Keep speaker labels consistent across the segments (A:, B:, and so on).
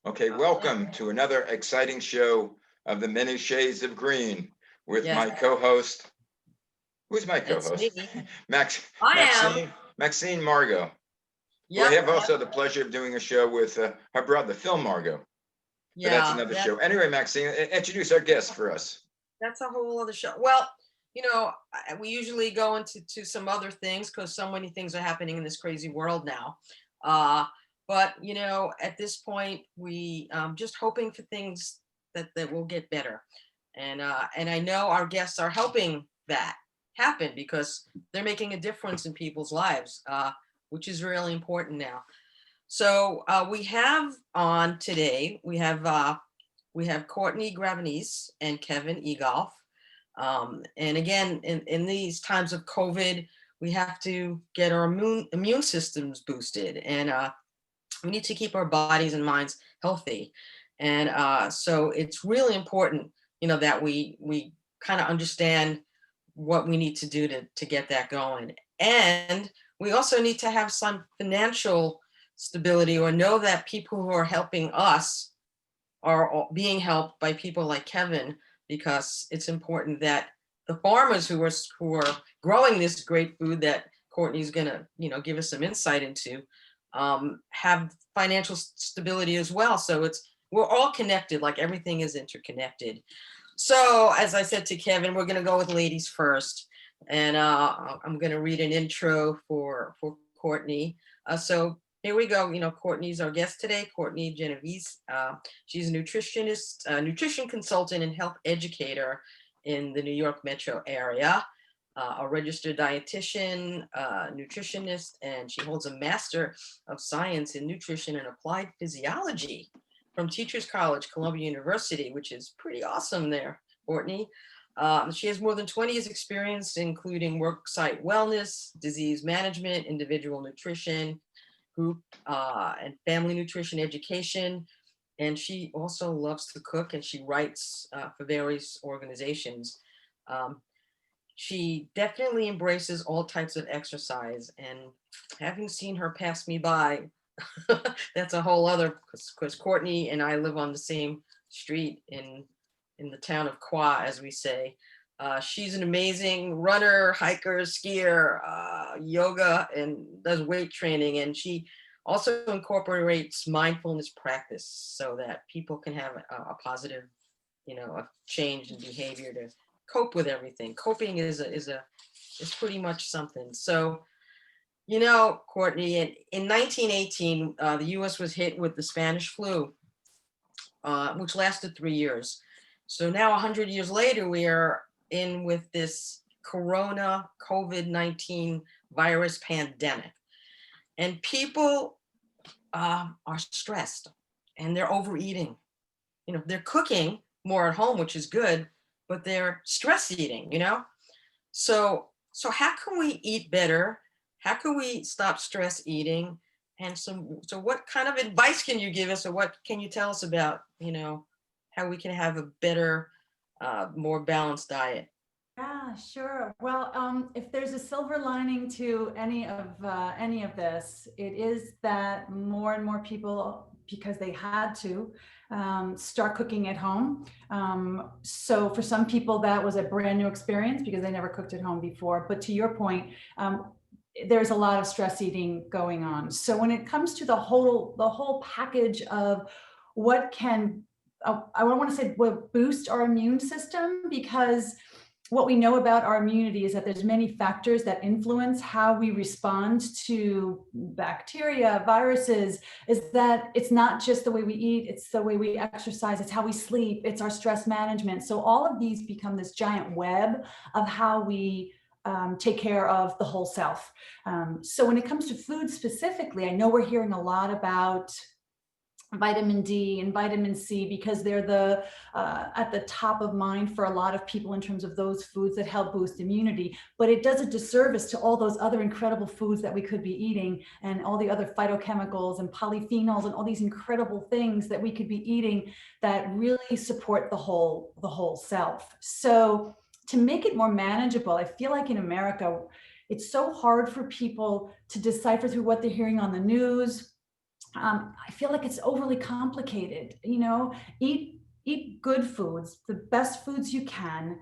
A: Okay, welcome to another exciting show of the Many Shades of Green with
B: Yes,
A: my co-host. Who's my
B: it's
A: co-host?
B: me. I am.
A: Maxine Margot, who I
B: Yep.
A: have also the pleasure of doing a show with her brother, Phil Margot. But that's
B: Yeah,
A: another show. Anyway, Maxine, introduce our guest for us.
B: that's a whole other show. Well, we usually go into some other things because so many things are happening in this crazy world now. Uh, but at this point, we just hoping for things that will get better, and I know our guests are helping that happen because they're making a difference in people's lives, which is really important now. So we have on today, we have Courtney Gravenese and Kevin Egolf. And again, in these times of COVID, we have to get our immune systems boosted, and we need to keep our bodies and minds healthy. And so it's really important, that we kind of understand what we need to do to get that going. And we also need to have some financial stability, or know that people who are helping us are being helped by people like Kevin, because it's important that the farmers who are growing this great food that Courtney's gonna give us some insight into, have financial stability as well. So we're all connected, like everything is interconnected. So as I said to Kevin, we're gonna go with ladies first, and I'm gonna read an intro for Courtney. So here we go. Courtney's our guest today, Courtney Genovese. She's a nutritionist, nutrition consultant, and health educator in the New York metro area, a registered dietitian, nutritionist, and she holds a Master of Science in Nutrition and Applied Physiology from Teachers College, Columbia University, which is pretty awesome there, Courtney. She has more than 20 years experience, including worksite wellness, disease management, individual nutrition, group and family nutrition education. And she also loves to cook, and she writes for various organizations. Um, she definitely embraces all types of exercise, and having seen her pass me by, that's a whole other, because Courtney and I live on the same street in the town of Qua, as we say. She's an amazing runner, hiker, skier, yoga, and does weight training. And she also incorporates mindfulness practice so that people can have a positive, a change in behavior to cope with everything. Coping is pretty much something. So, Courtney, in 1918, the U.S. was hit with the Spanish flu, which lasted 3 years. So now, 100 years later, we are in with this Corona COVID-19 virus pandemic. And people are stressed, and they're overeating. They're cooking more at home, which is good, but they're stress eating. So how can we eat better? How can we stop stress eating? And so what kind of advice can you give us, or what can you tell us about, how we can have a better, more balanced diet?
C: Yeah, sure. Well, if there's a silver lining to any of this, it is that more and more people, because they had to, start cooking at home. So for some people, that was a brand new experience because they never cooked at home before. But to your point, there's a lot of stress eating going on. So when it comes to the whole package of what can, I want to say, what boost our immune system, because what we know about our immunity is that there's many factors that influence how we respond to bacteria, viruses, is that it's not just the way we eat, it's the way we exercise, it's how we sleep, it's our stress management. So all of these become this giant web of how we take care of the whole self. So when it comes to food specifically, I know we're hearing a lot about vitamin D and vitamin C because they're at the top of mind for a lot of people in terms of those foods that help boost immunity. But it does a disservice to all those other incredible foods that we could be eating, and all the other phytochemicals and polyphenols and all these incredible things that we could be eating that really support the whole self. So to make it more manageable, I feel like in America, it's so hard for people to decipher through what they're hearing on the news, I feel like it's overly complicated. Eat good foods, the best foods you can,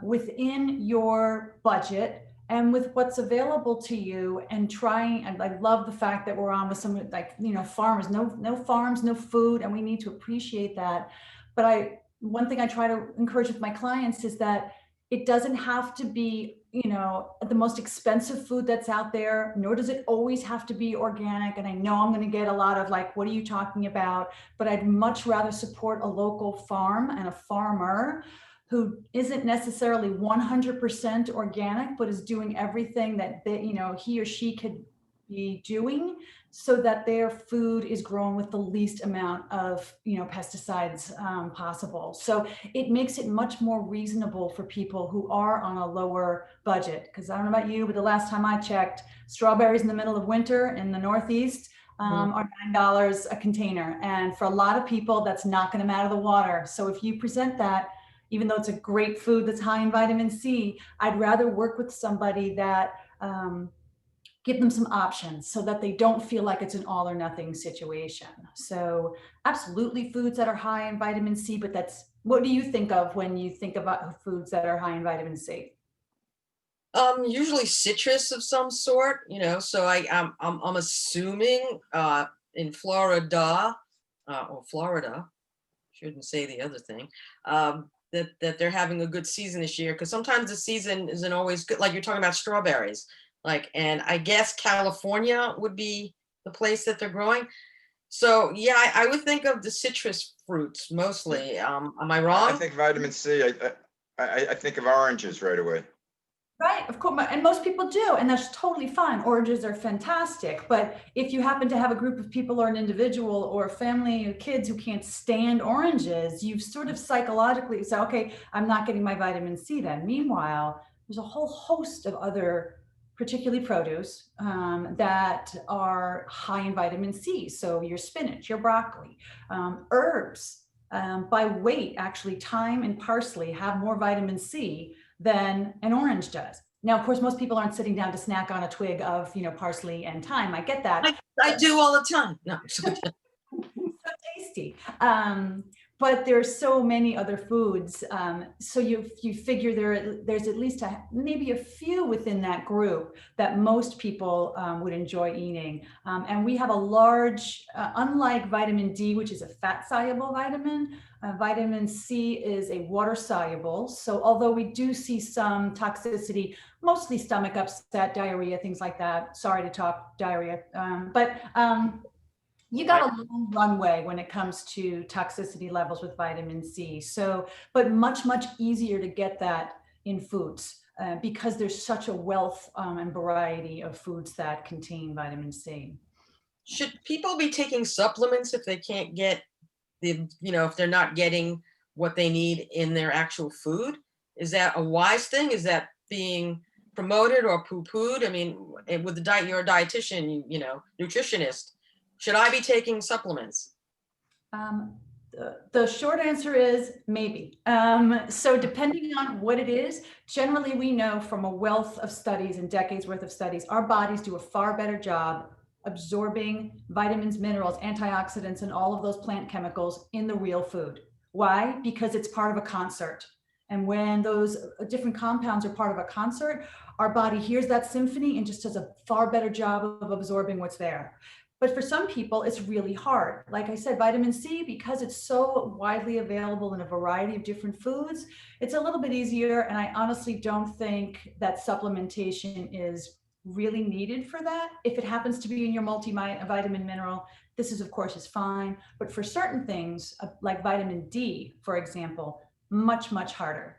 C: within your budget and with what's available to you, and trying. And I love the fact that we're on with some, like, farmers. No farms, no food, and we need to appreciate that. But one thing I try to encourage with my clients is that it doesn't have to be, the most expensive food that's out there, nor does it always have to be organic. And I know I'm going to get a lot of, like, what are you talking about? But I'd much rather support a local farm and a farmer who isn't necessarily 100% organic, but is doing everything that he or she could be doing, so that their food is grown with the least amount of pesticides possible. So it makes it much more reasonable for people who are on a lower budget. Because I don't know about you, but the last time I checked, strawberries in the middle of winter in the Northeast are $9 a container, and for a lot of people, that's knocking them out of the water. So if you present that, even though it's a great food that's high in vitamin C, I'd rather work with somebody that give them some options so that they don't feel like it's an all or nothing situation. So absolutely foods that are high in vitamin C, but what do you think of when you think about foods that are high in vitamin C?
B: Usually citrus of some sort, so I'm assuming in Florida, or Florida, shouldn't say the other thing, that they're having a good season this year, because sometimes the season isn't always good. Like you're talking about strawberries, and I guess California would be the place that they're growing. So yeah, I would think of the citrus fruits mostly. Am I
A: I
B: wrong?
A: think vitamin C, I think of oranges right away.
C: Right, of course, and most people do, and that's totally fine. Oranges are fantastic, but if you happen to have a group of people or an individual or a family of kids who can't stand oranges, you've sort of psychologically say, okay, I'm not getting my vitamin C then. Meanwhile, there's a whole host of other, particularly produce, that are high in vitamin C. So your spinach, your broccoli, herbs, by weight, actually, thyme and parsley have more vitamin C than an orange does. Now, of course, most people aren't sitting down to snack on a twig of, parsley and thyme. I get that.
B: I do all the time. No.
C: So tasty. But there's so many other foods. So you figure there's at least maybe a few within that group that most people would enjoy eating. And we have a large, unlike vitamin D, which is a fat soluble vitamin, vitamin C is a water soluble. So although we do see some toxicity, mostly stomach upset, diarrhea, things like that. Sorry to talk diarrhea, but you got a long runway when it comes to toxicity levels with vitamin C. So, but much, much easier to get that in foods because there's such a wealth and variety of foods that contain vitamin C.
B: Should people be taking supplements if they can't get if they're not getting what they need in their actual food? Is that a wise thing? Is that being promoted or poo-pooed? I mean, with the diet, you're a dietitian, nutritionist. Should I be taking supplements?
C: The short answer is maybe. So depending on what it is, generally we know from a wealth of studies and decades worth of studies, our bodies do a far better job absorbing vitamins, minerals, antioxidants, and all of those plant chemicals in the real food. Why? Because it's part of a concert. And when those different compounds are part of a concert, our body hears that symphony and just does a far better job of absorbing what's there. But for some people, it's really hard. Like I said, vitamin C, because it's so widely available in a variety of different foods, it's a little bit easier. And I honestly don't think that supplementation is really needed for that. If it happens to be in your multivitamin mineral, this is, of course, is fine. But for certain things, like vitamin D, for example, much, much harder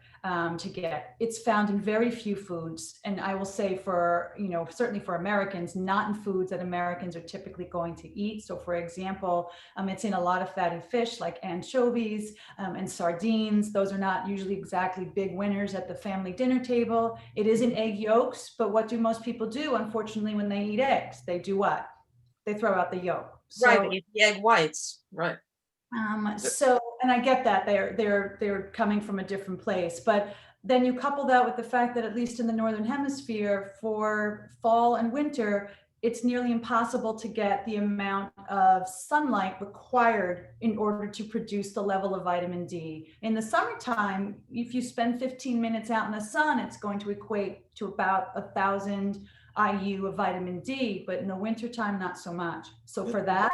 C: to get. It's found in very few foods. And I will say for, certainly for Americans, not in foods that Americans are typically going to eat. So for example, it's in a lot of fatty fish like anchovies and sardines. Those are not usually exactly big winners at the family dinner table. It is in egg yolks, but what do most people do? Unfortunately, when they eat eggs, they do what? They throw out the yolk.
B: Right, they eat the egg whites, right.
C: So, and I get that they're coming from a different place, but then you couple that with the fact that at least in the Northern Hemisphere for fall and winter, it's nearly impossible to get the amount of sunlight required in order to produce the level of vitamin D. In the summertime, if you spend 15 minutes out in the sun, it's going to equate to about 1,000 IU of vitamin D, but in the wintertime, not so much. So for that,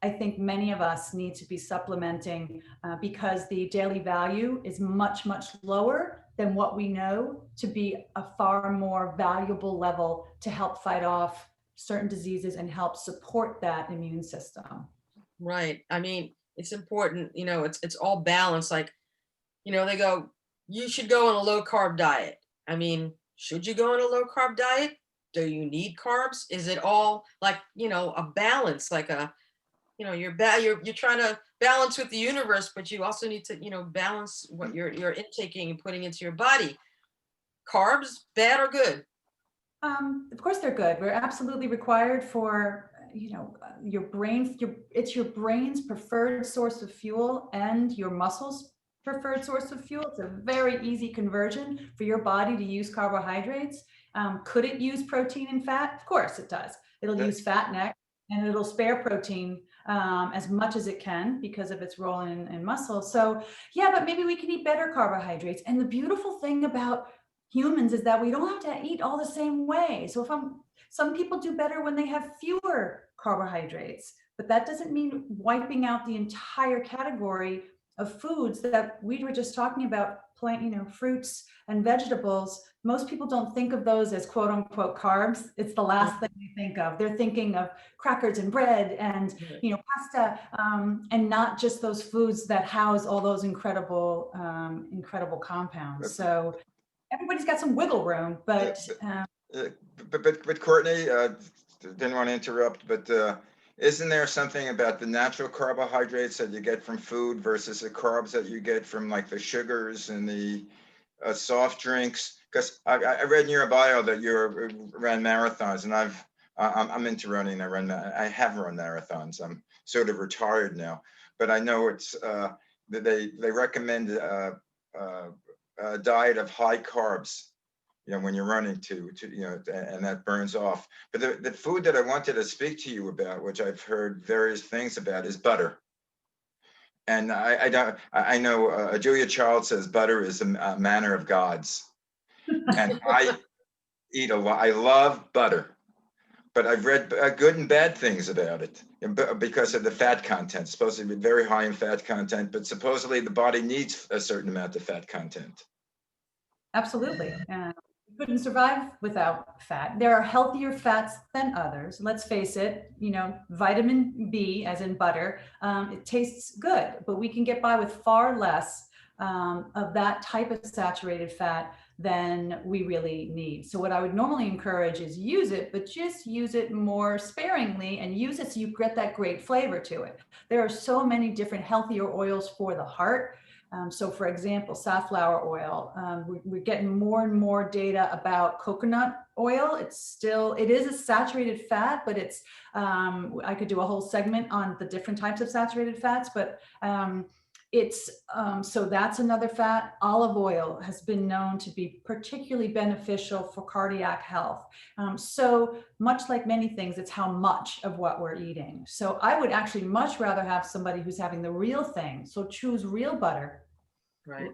C: I think many of us need to be supplementing because the daily value is much, much lower than what we know to be a far more valuable level to help fight off certain diseases and help support that immune system.
B: Right. I mean, it's important, it's all balanced. Like, they go, you should go on a low carb diet. I mean, should you go on a low carb diet? Do you need carbs? Is it all like, a balance, like you're trying to balance with the universe, but you also need to, balance what you're intaking and putting into your body. Carbs, bad or good?
C: Of course they're good. We're absolutely required for, your brain, it's your brain's preferred source of fuel and your muscles' preferred source of fuel. It's a very easy conversion for your body to use carbohydrates. Could it use protein and fat? Of course it does. It'll use fat and it'll spare protein as much as it can because of its role in muscle. So yeah, but maybe we can eat better carbohydrates. And the beautiful thing about humans is that we don't have to eat all the same way. So some people do better when they have fewer carbohydrates, but that doesn't mean wiping out the entire category of foods that we were just talking about, fruits and vegetables. Most people don't think of those as quote unquote carbs. It's the last thing they think of. They're thinking of crackers and bread and, pasta, and not just those foods that house all those incredible compounds. So everybody's got some wiggle room, but
A: Courtney, didn't want to interrupt, but isn't there something about the natural carbohydrates that you get from food versus the carbs that you get from like the sugars and the soft drinks? Because I read in your bio that you ran marathons, and I'm into running. I have run marathons. I'm sort of retired now, but I know it's they recommend a diet of high carbs, when you're running and that burns off. But the food that I wanted to speak to you about, which I've heard various things about, is butter. And I know Julia Child says butter is a manner of God's. And I eat a lot. I love butter, but I've read good and bad things about it because of the fat content. It's supposed to be very high in fat content, but supposedly the body needs a certain amount of fat content.
C: Absolutely. You couldn't survive without fat. There are healthier fats than others. Let's face it, vitamin B, as in butter, it tastes good, but we can get by with far less of that type of saturated fat than we really need. So what I would normally encourage is use it, but just use it more sparingly and use it so you get that great flavor to it. There are so many different healthier oils for the heart. So for example, safflower oil, we're getting more and more data about coconut oil. It is a saturated fat, but it's, I could do a whole segment on the different types of saturated fats, but so that's another fat. Olive oil has been known to be particularly beneficial for cardiac health. So much like many things, it's how much of what we're eating. So I would actually much rather have somebody who's having the real thing. So choose real butter,
B: right,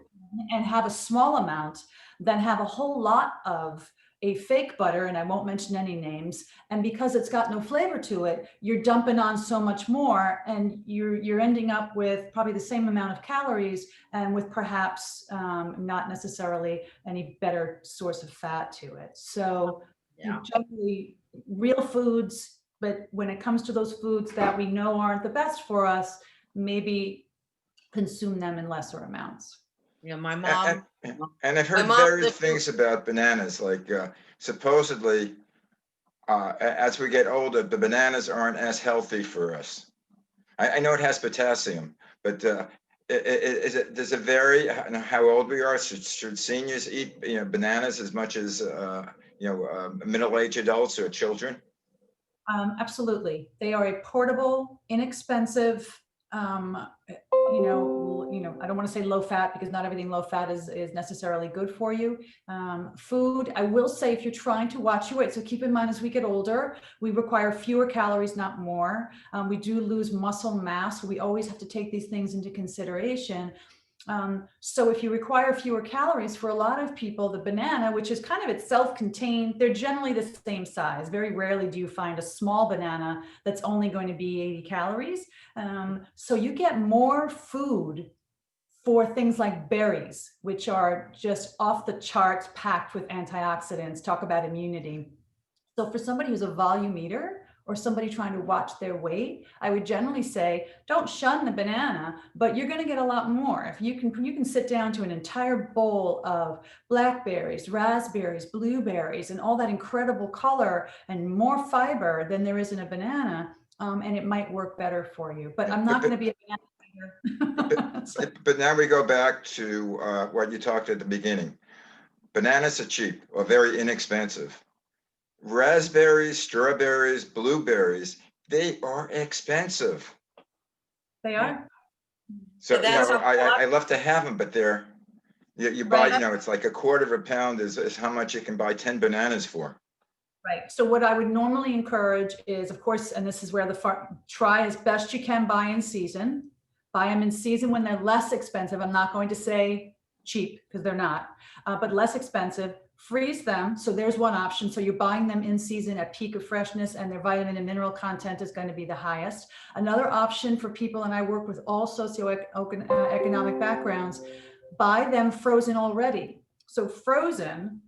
C: and have a small amount than have a whole lot of a fake butter, and I won't mention any names. And because it's got no flavor to it, you're dumping on so much more, and you're ending up with probably the same amount of calories and with perhaps not necessarily any better source of fat to it. So generally real foods, but when it comes to those foods that we know aren't the best for us, maybe consume them in lesser amounts.
B: Yeah, my mom.
A: And I've heard various things about bananas, like supposedly, as we get older, the bananas aren't as healthy for us. I know it has potassium, but does it vary how old we are? Should seniors eat bananas as much as middle-aged adults or children?
C: Absolutely. They are a portable, inexpensive, I don't want to say low fat because not everything low fat is necessarily good for you. Food, I will say, if you're trying to watch your weight, so keep in mind as we get older, we require fewer calories, not more. We do lose muscle mass. We always have to take these things into consideration. So if you require fewer calories, for a lot of people, the banana, which is kind of itself contained, they're generally the same size. Very rarely do you find a small banana that's only going to be 80 calories. So you get more food for things like berries, which are just off the charts, packed with antioxidants. Talk about immunity. So for somebody who's a volume eater or somebody trying to watch their weight, I would generally say, don't shun the banana, but you're going to get a lot more. If you can sit down to an entire bowl of blackberries, raspberries, blueberries, and all that incredible color and more fiber than there is in a banana, and it might work better for you. But I'm not going to be a banana eater.
A: But now we go back to what you talked at the beginning. Bananas are cheap or very inexpensive. Raspberries, strawberries, blueberries, they are expensive.
C: They are.
A: So,
B: That's
A: I love to have them, but you buy,
C: Right.
A: it's like a quarter of a pound is how much you can buy 10 bananas for.
C: Right. So what I would normally encourage is, of course, and this is where try as best you can buy in season. Buy them in season when they're less expensive. I'm not going to say cheap because they're not, but less expensive. Freeze them. So there's one option. So you're buying them in season at peak of freshness, and their vitamin and mineral content is going to be the highest. Another option for people, and I work with all socioeconomic backgrounds, buy them frozen already. So frozen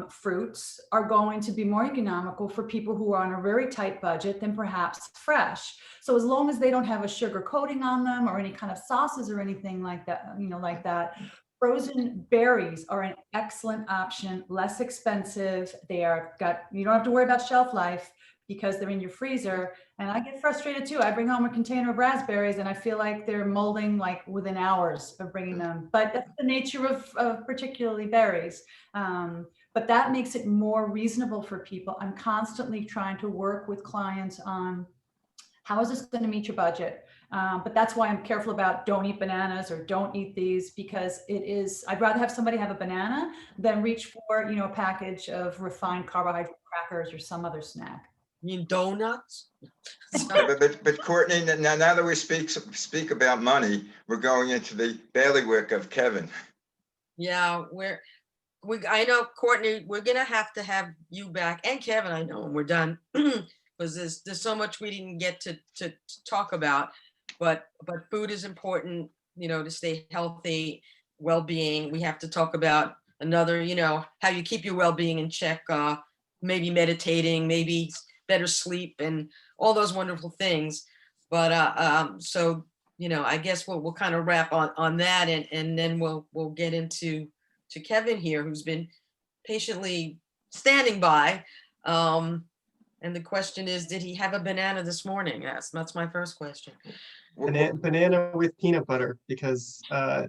C: fruits are going to be more economical for people who are on a very tight budget than perhaps fresh. So as long as they don't have a sugar coating on them or any kind of sauces or anything like that, frozen berries are an excellent option, less expensive. You don't have to worry about shelf life because they're in your freezer. And I get frustrated too. I bring home a container of raspberries and I feel like they're molding like within hours of bringing them. But that's the nature of particularly berries. But that makes it more reasonable for people. I'm constantly trying to work with clients on how is this going to meet your budget? But that's why I'm careful about don't eat bananas or don't eat these, because I'd rather have somebody have a banana than reach for, a package of refined carbohydrate crackers or some other snack.
B: You mean donuts?
A: But Courtney, now that we speak about money, we're going into the bailiwick of Kevin.
B: Yeah, I know, Courtney, we're gonna have to have you back, and Kevin, I know, when we're done, because there's so much we didn't get to talk about, but food is important, to stay healthy, well-being. We have to talk about another, how you keep your well-being in check, maybe meditating, maybe better sleep, and all those wonderful things. But so I guess we'll kind of wrap on that, and then we'll get into Kevin here, who's been patiently standing by. And the question is, did he have a banana this morning? That's my first question.
D: Banana with peanut butter, because I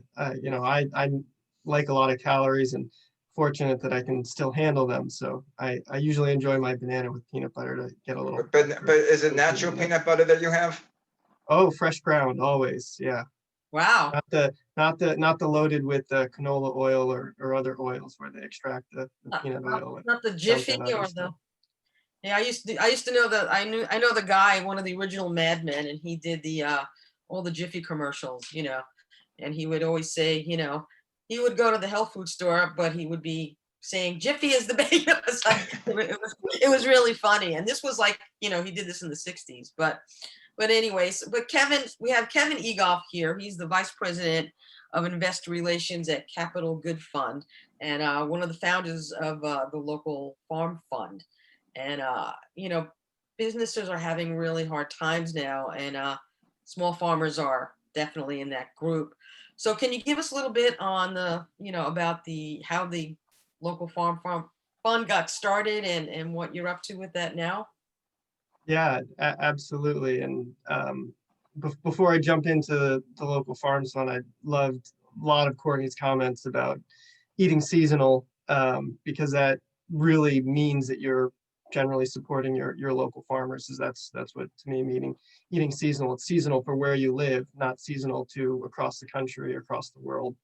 D: like a lot of calories and fortunate that I can still handle them. So I usually enjoy my banana with peanut butter to get a little.
A: But is it natural peanut butter that you have?
D: Oh, fresh ground always, yeah.
B: Wow.
D: Not the loaded with canola oil or other oils where they extract the peanut oil.
B: Not the Jiffy or the. Yeah, I used to know that. I know the guy, one of the original Mad Men, and he did all the Jiffy commercials, and he would always say, he would go to the health food store, but he would be saying Jiffy is the baby. It was really funny. And this was like, he did this in the 60s, but anyways, we have Kevin Egolf here. He's the Vice President of Investor Relations at Capital Good Fund, and one of the founders of the local farm fund. And, businesses are having really hard times now, and small farmers are definitely in that group. So can you give us a little bit on about how the local farm fund got started and what you're up to with that now?
D: Yeah, absolutely. And before I jump into the local farms fund, I loved a lot of Courtney's comments about eating seasonal, because that really means that you're generally supporting your local farmers, is that's what, to me, meaning eating seasonal. It's seasonal for where you live, not seasonal to across the country, across the world.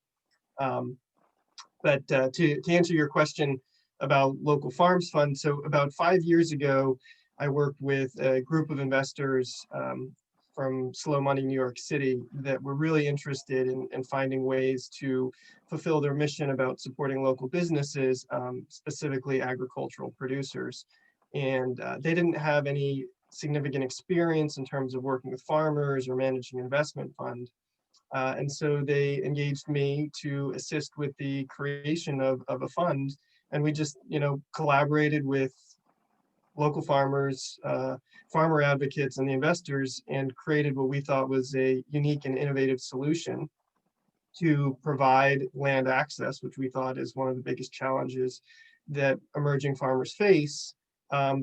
D: But to answer your question about local farms fund, so about 5 years ago, I worked with a group of investors from Slow Money, New York City, that were really interested in finding ways to fulfill their mission about supporting local businesses, specifically agricultural producers. And they didn't have any significant experience in terms of working with farmers or managing an investment fund. And so they engaged me to assist with the creation of a fund. And we just, collaborated with local farmers, farmer advocates, and the investors, and created what we thought was a unique and innovative solution to provide land access, which we thought is one of the biggest challenges that emerging farmers face,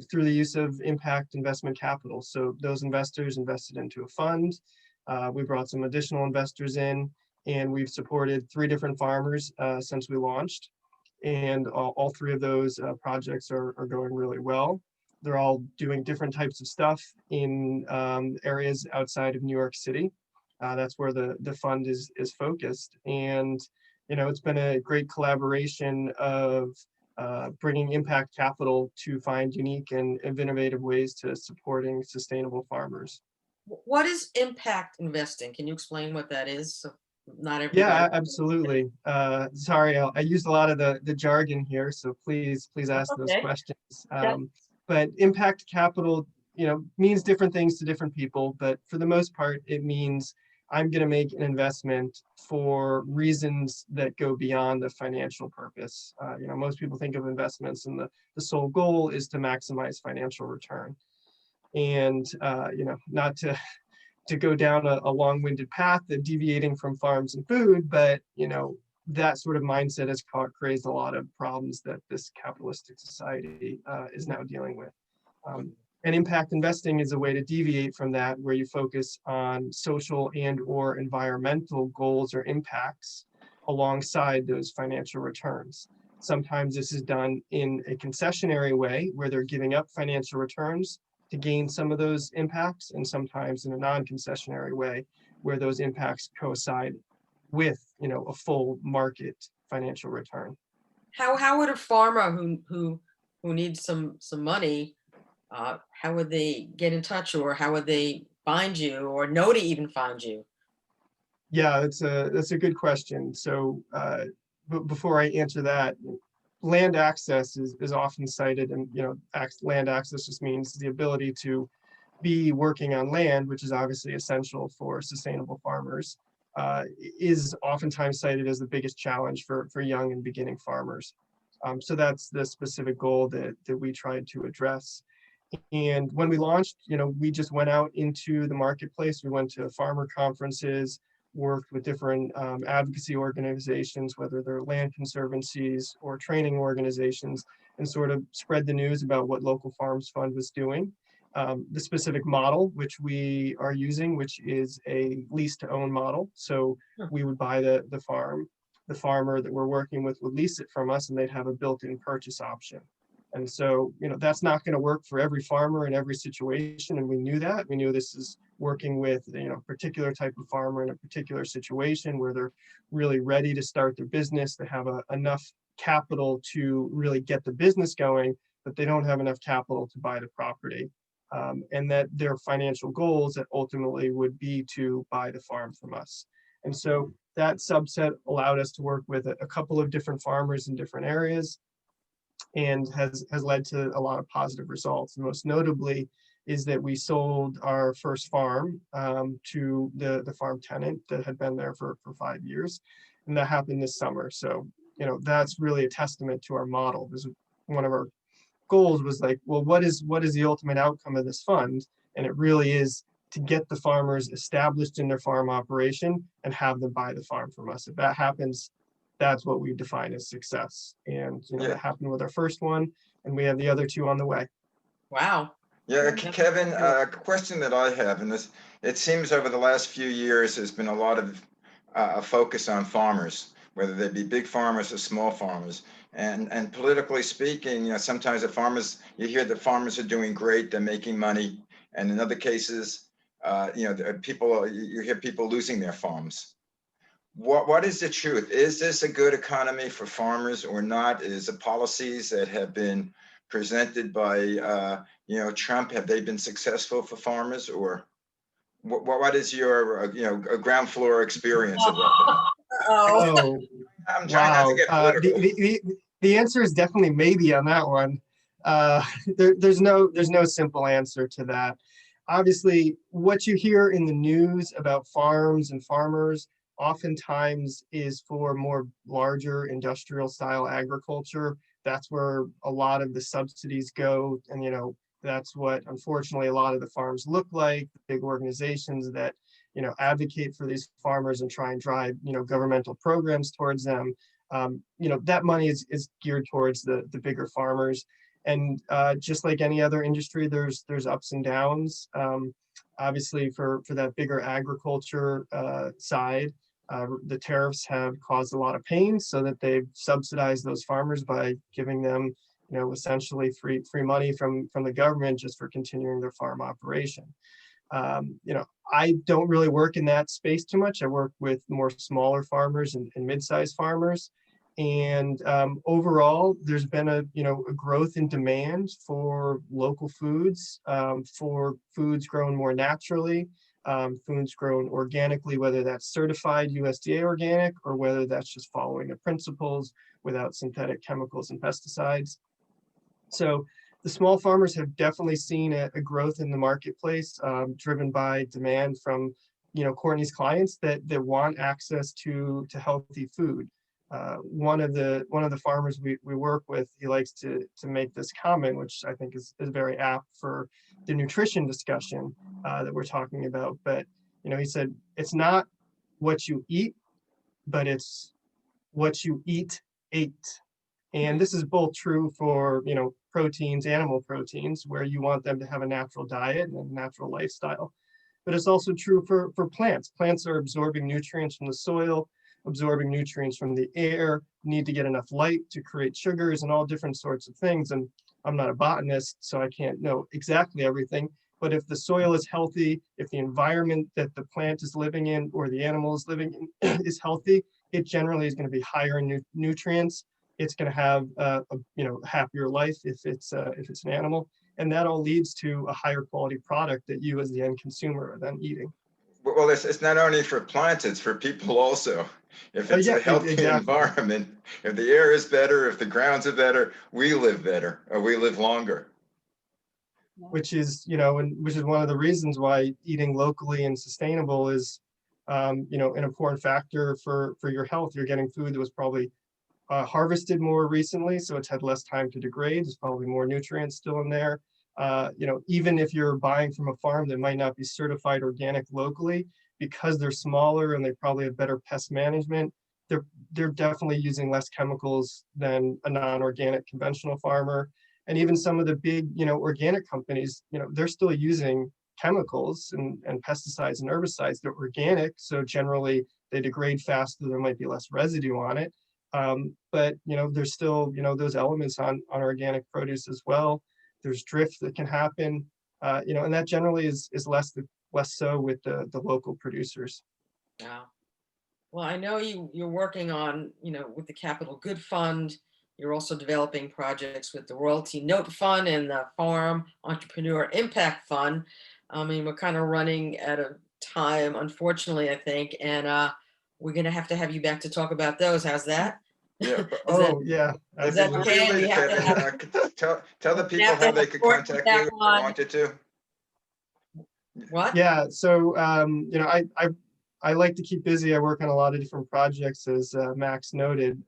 D: through the use of impact investment capital. So those investors invested into a fund. We brought some additional investors in, and we've supported 3 different farmers since we launched. And all 3 of those projects are going really well. They're all doing different types of stuff in areas outside of New York City. That's where the fund is focused. And, it's been a great collaboration of bringing impact capital to find unique and innovative ways to supporting sustainable farmers.
B: What is impact investing? Can you explain what that is? So not everybody.
D: Yeah, absolutely. Sorry, I used a lot of the jargon here, so please ask those
B: Okay.
D: questions. But impact capital, means different things to different people, but for the most part, it means I'm going to make an investment for reasons that go beyond the financial purpose. Most people think of investments and the sole goal is to maximize financial return. And, not to go down a long-winded path of deviating from farms and food, but, that sort of mindset has created a lot of problems that this capitalistic society is now dealing with. And impact investing is a way to deviate from that, where you focus on social and or environmental goals or impacts alongside those financial returns. Sometimes this is done in a concessionary way, where they're giving up financial returns to gain some of those impacts, and sometimes in a non-concessionary way, where those impacts coincide with, a full market financial return.
B: How would a farmer who needs some money, how would they get in touch, or how would they find you, or know to even find you?
D: Yeah, that's a good question. So but before I answer that, land access is often cited, and land access just means the ability to be working on land, which is obviously essential for sustainable farmers, is oftentimes cited as the biggest challenge for young and beginning farmers. So that's the specific goal that we tried to address. And when we launched, we just went out into the marketplace. We went to farmer conferences, worked with different advocacy organizations, whether they're land conservancies or training organizations, and sort of spread the news about what Local Farms Fund was doing. The specific model which we are using, which is a lease to own model. So we would buy the farm, the farmer that we're working with would lease it from us, and they'd have a built-in purchase option. And so, that's not going to work for every farmer in every situation. And we knew that. We knew this is working with, a particular type of farmer in a particular situation where they're really ready to start their business. They have enough capital to really get the business going, but they don't have enough capital to buy the property. And that their financial goals that ultimately would be to buy the farm from us. And so that subset allowed us to work with a couple of different farmers in different areas, and has led to a lot of positive results. And most notably is that we sold our first farm to the farm tenant that had been there for 5 years. And that happened this summer. So, that's really a testament to our model. This is one of our goals, was like, well, what is the ultimate outcome of this fund? And it really is to get the farmers established in their farm operation and have them buy the farm from us. If that happens, that's what we define as success. And that happened with our first one, and we have the other 2 on the way.
B: Wow.
A: Yeah, Kevin, a question that I have, and this, it seems over the last few years, there's been a lot of a focus on farmers, whether they be big farmers or small farmers. And politically speaking, you know, sometimes the farmers, you hear the farmers are doing great, they're making money. And in other cases, you know, you hear people losing their farms. What is the truth? Is this a good economy for farmers or not? Is the policies that have been presented by, you know, Trump, have they been successful for farmers, or what is your, you know, a ground floor experience of that?
B: Oh,
D: Oh,
A: I'm trying not to
D: wow.
A: get political.
D: The answer is definitely maybe on that one. There's no simple answer to that. Obviously, what you hear in the news about farms and farmers oftentimes is for more larger industrial style agriculture. That's where a lot of the subsidies go. And, you know, that's what unfortunately a lot of the farms look like, big organizations that, you know, advocate for these farmers and try and drive, you know, governmental programs towards them. You know, that money is geared towards the bigger farmers. And just like any other industry, there's ups and downs. Obviously, for that bigger agriculture side, the tariffs have caused a lot of pain, so that they've subsidized those farmers by giving them, you know, essentially free money from the government just for continuing their farm operation. You know, I don't really work in that space too much. I work with more smaller farmers and mid-sized farmers. And overall, there's been a growth in demand for local foods, for foods grown more naturally, foods grown organically, whether that's certified USDA organic or whether that's just following the principles without synthetic chemicals and pesticides. So the small farmers have definitely seen a growth in the marketplace, driven by demand from, you know, Courtney's clients that want access to healthy food. One of the farmers we work with, he likes to make this comment, which I think is very apt for the nutrition discussion that we're talking about. But, you know, he said, it's not what you eat, but it's what you ate. And this is both true for, you know, proteins, animal proteins, where you want them to have a natural diet and a natural lifestyle. But it's also true for plants. Plants are absorbing nutrients from the soil, absorbing nutrients from the air, need to get enough light to create sugars and all different sorts of things. And I'm not a botanist, so I can't know exactly everything. But if the soil is healthy, if the environment that the plant is living in or the animal is living in is healthy, it generally is going to be higher in nutrients. It's going to have a happier life if it's an animal, and that all leads to a higher quality product that you as the end consumer are then eating.
A: Well, it's not only for plants, it's for people also. If it's a healthy environment, if the air is better, if the grounds are better, we live better, or we live longer.
D: Which is, you know, and which is one of the reasons why eating locally and sustainable is, you know, an important factor for your health. You're getting food that was probably harvested more recently, so it's had less time to degrade. There's probably more nutrients still in there. You know, even if you're buying from a farm that might not be certified organic locally, because they're smaller and they probably have better pest management, they're definitely using less chemicals than a non-organic conventional farmer. And even some of the big, you know, organic companies, you know, they're still using chemicals and pesticides and herbicides. They're organic, so generally they degrade faster. There might be less residue on it. But, you know, there's still, you know, those elements on organic produce as well. There's drift that can happen, you know, and that generally is less so with the local producers.
B: wow. Well, I know you're working on, you know, with the Capital Good Fund. You're also developing projects with the Royalty Note Fund and the Farm Entrepreneur Impact Fund. I mean, we're kind of running out of time, unfortunately, I think, and we're going to have you back to talk about those. How's that?
A: Yeah.
D: Yeah.
B: Is that okay? We have to
A: tell the people how they could contact you if they wanted to.
B: What?
D: Yeah. So, you know, I like to keep busy. I work on a lot of different projects, as Max noted.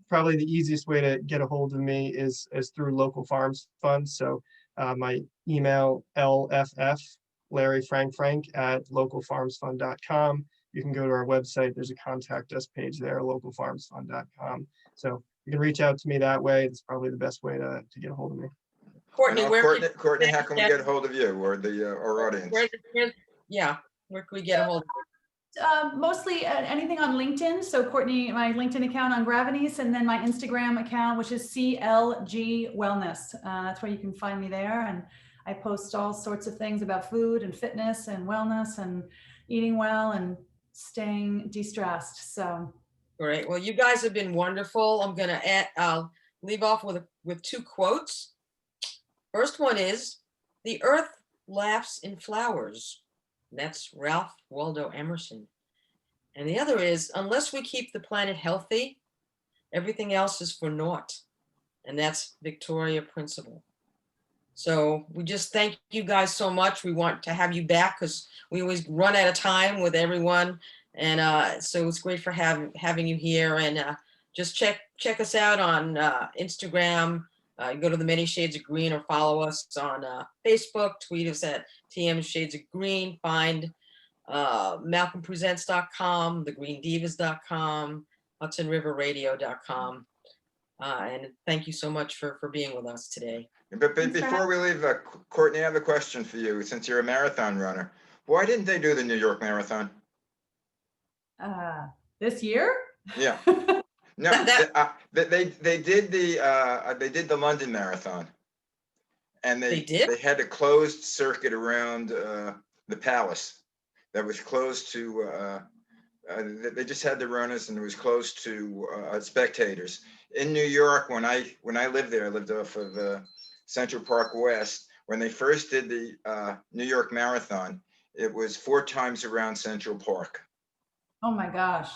D: Probably the easiest way to get a hold of me is through Local Farms Fund. So my email, LFF, Larry Frank at localfarmsfund.com. You can go to our website. There's a contact us page there, localfarmsfund.com. So you can reach out to me that way. It's probably the best way to get a hold of me.
B: Courtney,
A: Courtney, how can we get a hold of you or our audience?
B: Yeah, where can we get a hold of you?
C: Mostly anything on LinkedIn. So Courtney, my LinkedIn account on Gravenese, and then my Instagram account, which is CLG Wellness. That's where you can find me there. And I post all sorts of things about food and fitness and wellness and eating well and staying de-stressed. So
B: Great. Well, you guys have been wonderful. I'm going to leave off with two quotes. First one is, "The earth laughs in flowers." That's Ralph Waldo Emerson. And the other is, "Unless we keep the planet healthy, everything else is for naught." And that's Victoria Principal. So we just thank you guys so much. We want to have you back because we always run out of time with everyone. And so it's great for having you here. And just check us out on Instagram. Go to the Many Shades of Green, or follow us on Facebook. Tweet us at TM Shades of Green. Find MalcolmPresents.com, thegreendivas.com, HudsonRiverRadio.com. And thank you so much for being with us today.
A: But before we leave, Courtney, I have a question for you. Since you're a marathon runner, why didn't they do the New York Marathon?
C: This year?
A: Yeah. No, they did the London Marathon, and
B: They did?
A: they had a closed circuit around the palace that was closed to. They just had the runners, and it was closed to spectators. In New York, when I lived there, I lived off of Central Park West. When they first did the New York Marathon, it was 4 times around Central Park.
C: Oh my gosh.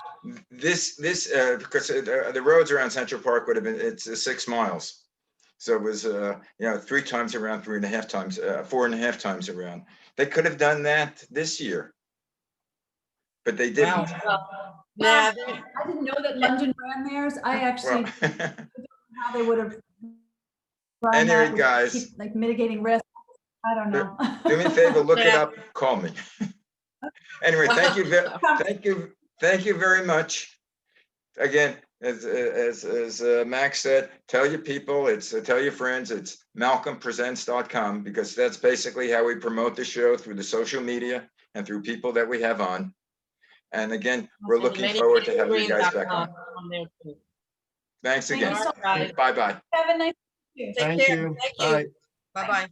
A: This because the roads around Central Park would have been, it's 6 miles, so it was 3 times around, 3.5 times, 4.5 times around. They could have done that this year, but they didn't.
B: Wow.
C: Well,
B: Yeah,
C: I didn't know that London ran theirs. I actually
A: Well,
C: don't know how they would have run
A: anyway,
C: that with
A: guys,
C: like mitigating risk. I don't know.
A: do me a favor, look it
B: Yeah.
A: up, call me. Anyway, thank you very much. Again, as Max said, tell your people, tell your friends, it's MalcolmPresents.com, because that's basically how we promote the show, through the social media and through people that we have on. And again, we're looking forward to having you guys back on.
B: there too.
A: Thanks
C: Thank you
A: again.
C: so
B: much.
A: Bye-bye.
C: Have a nice day.
B: Take
D: Thank
B: care.
D: you.
B: Thank
D: Bye.
B: you. Bye-bye.